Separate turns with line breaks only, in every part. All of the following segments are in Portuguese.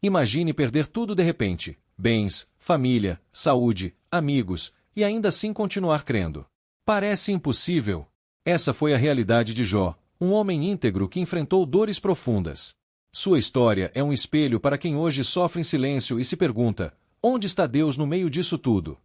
Imagine perder tudo de repente: bens, família, saúde, amigos, e ainda assim continuar crendo. Parece impossível. Essa foi a realidade de Jó, um homem íntegro que enfrentou dores profundas. Sua história é um espelho para quem hoje sofre em silêncio e se pergunta: onde está Deus no meio disso tudo?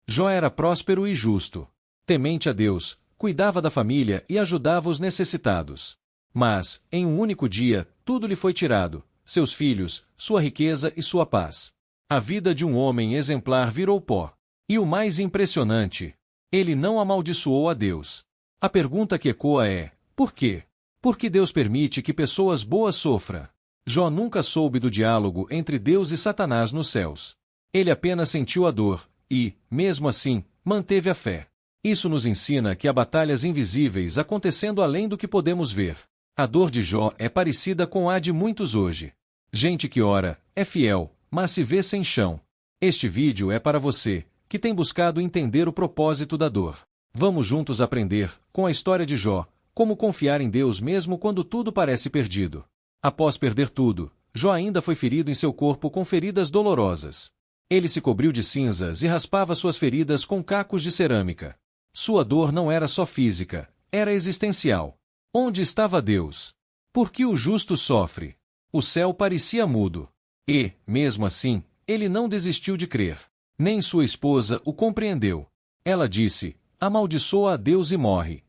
Jó era próspero e justo. Temente a Deus, cuidava da família e ajudava os necessitados. Mas, em um único dia, tudo lhe foi tirado: seus filhos, sua riqueza e sua paz. A vida de um homem exemplar virou pó. E o mais impressionante: ele não amaldiçoou a Deus. A pergunta que ecoa é: por quê? Por que Deus permite que pessoas boas sofram? Jó nunca soube do diálogo entre Deus e Satanás nos céus. Ele apenas sentiu a dor e, mesmo assim, manteve a fé. Isso nos ensina que há batalhas invisíveis acontecendo além do que podemos ver. A dor de Jó é parecida com a de muitos hoje. Gente que ora, é fiel, mas se vê sem chão. Este vídeo é para você, que tem buscado entender o propósito da dor. Vamos juntos aprender, com a história de Jó, como confiar em Deus mesmo quando tudo parece perdido. Após perder tudo, Jó ainda foi ferido em seu corpo com feridas dolorosas. Ele se cobriu de cinzas e raspava suas feridas com cacos de cerâmica. Sua dor não era só física, era existencial. Onde estava Deus? Por que o justo sofre? O céu parecia mudo. E, mesmo assim, ele não desistiu de crer. Nem sua esposa o compreendeu. Ela disse: amaldiçoa a Deus e morre.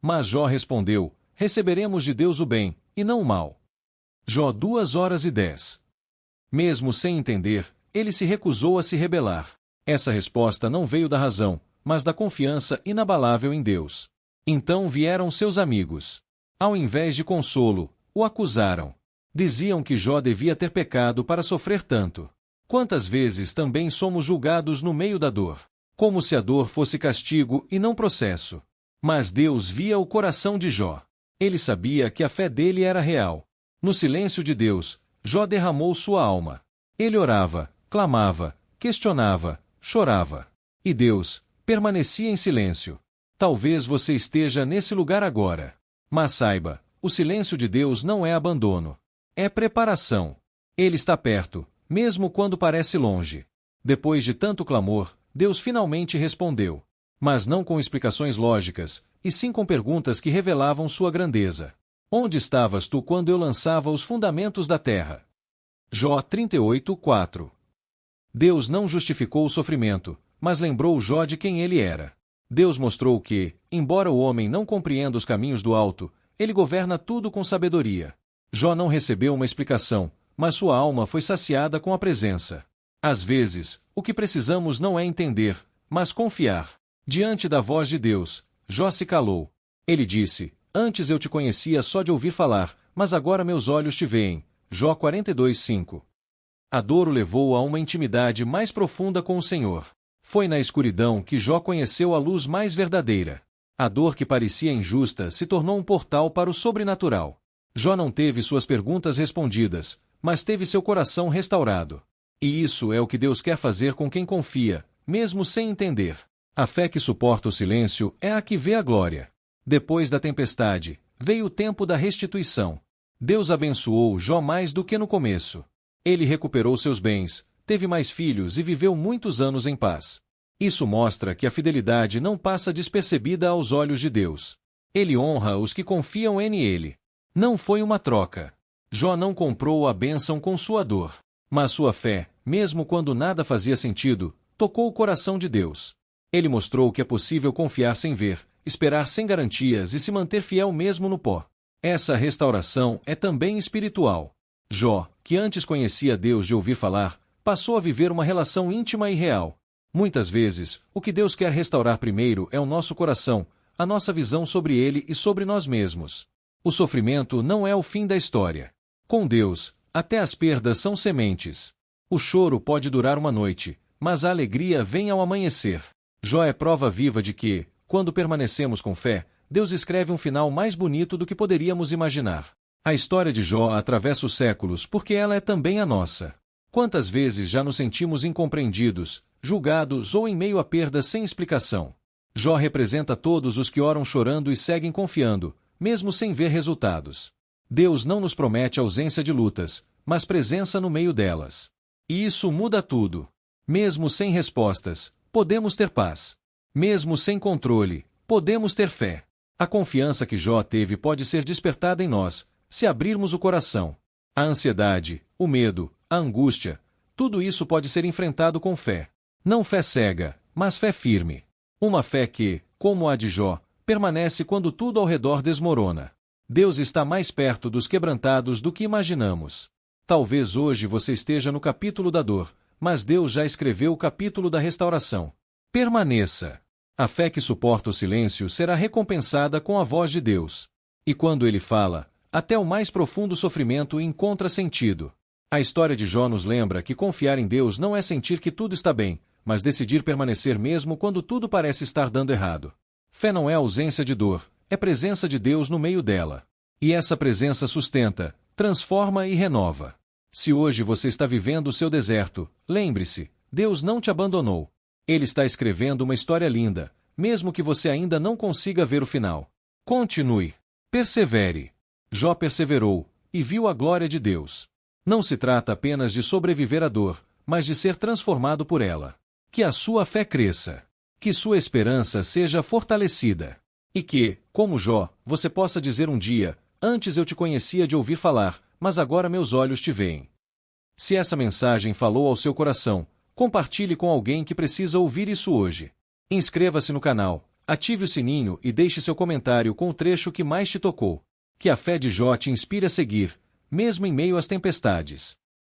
Mas Jó respondeu: receberemos de Deus o bem, e não o mal. Jó 2:10. Mesmo sem entender, ele se recusou a se rebelar. Essa resposta não veio da razão, mas da confiança inabalável em Deus. Então vieram seus amigos. Ao invés de consolo, o acusaram. Diziam que Jó devia ter pecado para sofrer tanto. Quantas vezes também somos julgados no meio da dor? Como se a dor fosse castigo e não processo. Mas Deus via o coração de Jó. Ele sabia que a fé dele era real. No silêncio de Deus, Jó derramou sua alma. Ele orava, clamava, questionava, chorava. E Deus permanecia em silêncio. Talvez você esteja nesse lugar agora. Mas saiba, o silêncio de Deus não é abandono. É preparação. Ele está perto, mesmo quando parece longe. Depois de tanto clamor, Deus finalmente respondeu. Mas não com explicações lógicas, e sim com perguntas que revelavam sua grandeza. Onde estavas tu quando eu lançava os fundamentos da terra? Jó 38:4. Deus não justificou o sofrimento, mas lembrou Jó de quem ele era. Deus mostrou que, embora o homem não compreenda os caminhos do alto, ele governa tudo com sabedoria. Jó não recebeu uma explicação, mas sua alma foi saciada com a presença. Às vezes, o que precisamos não é entender, mas confiar. Diante da voz de Deus, Jó se calou. Ele disse: antes eu te conhecia só de ouvir falar, mas agora meus olhos te veem. Jó 42:5. A dor o levou a uma intimidade mais profunda com o Senhor. Foi na escuridão que Jó conheceu a luz mais verdadeira. A dor que parecia injusta se tornou um portal para o sobrenatural. Jó não teve suas perguntas respondidas, mas teve seu coração restaurado. E isso é o que Deus quer fazer com quem confia, mesmo sem entender. A fé que suporta o silêncio é a que vê a glória. Depois da tempestade, veio o tempo da restituição. Deus abençoou Jó mais do que no começo. Ele recuperou seus bens, teve mais filhos e viveu muitos anos em paz. Isso mostra que a fidelidade não passa despercebida aos olhos de Deus. Ele honra os que confiam em Ele. Não foi uma troca. Jó não comprou a bênção com sua dor. Mas sua fé, mesmo quando nada fazia sentido, tocou o coração de Deus. Ele mostrou que é possível confiar sem ver, esperar sem garantias e se manter fiel mesmo no pó. Essa restauração é também espiritual. Jó, que antes conhecia Deus de ouvir falar, passou a viver uma relação íntima e real. Muitas vezes, o que Deus quer restaurar primeiro é o nosso coração, a nossa visão sobre Ele e sobre nós mesmos. O sofrimento não é o fim da história. Com Deus, até as perdas são sementes. O choro pode durar uma noite, mas a alegria vem ao amanhecer. Jó é prova viva de que, quando permanecemos com fé, Deus escreve um final mais bonito do que poderíamos imaginar. A história de Jó atravessa os séculos porque ela é também a nossa. Quantas vezes já nos sentimos incompreendidos, julgados ou em meio a perdas sem explicação? Jó representa todos os que oram chorando e seguem confiando, mesmo sem ver resultados. Deus não nos promete ausência de lutas, mas presença no meio delas. E isso muda tudo. Mesmo sem respostas, podemos ter paz. Mesmo sem controle, podemos ter fé. A confiança que Jó teve pode ser despertada em nós, se abrirmos o coração. A ansiedade, o medo, a angústia, tudo isso pode ser enfrentado com fé. Não fé cega, mas fé firme. Uma fé que, como a de Jó, permanece quando tudo ao redor desmorona. Deus está mais perto dos quebrantados do que imaginamos. Talvez hoje você esteja no capítulo da dor, mas Deus já escreveu o capítulo da restauração. Permaneça. A fé que suporta o silêncio será recompensada com a voz de Deus. E quando ele fala, até o mais profundo sofrimento encontra sentido. A história de Jó nos lembra que confiar em Deus não é sentir que tudo está bem, mas decidir permanecer mesmo quando tudo parece estar dando errado. Fé não é ausência de dor, é presença de Deus no meio dela. E essa presença sustenta, transforma e renova. Se hoje você está vivendo o seu deserto, lembre-se, Deus não te abandonou. Ele está escrevendo uma história linda, mesmo que você ainda não consiga ver o final. Continue. Persevere. Jó perseverou, e viu a glória de Deus. Não se trata apenas de sobreviver à dor, mas de ser transformado por ela. Que a sua fé cresça. Que sua esperança seja fortalecida. E que, como Jó, você possa dizer um dia, antes eu te conhecia de ouvir falar, mas agora meus olhos te veem. Se essa mensagem falou ao seu coração, compartilhe com alguém que precisa ouvir isso hoje. Inscreva-se no canal, ative o sininho e deixe seu comentário com o trecho que mais te tocou. Que a fé de Jó te inspire a seguir, mesmo em meio às tempestades.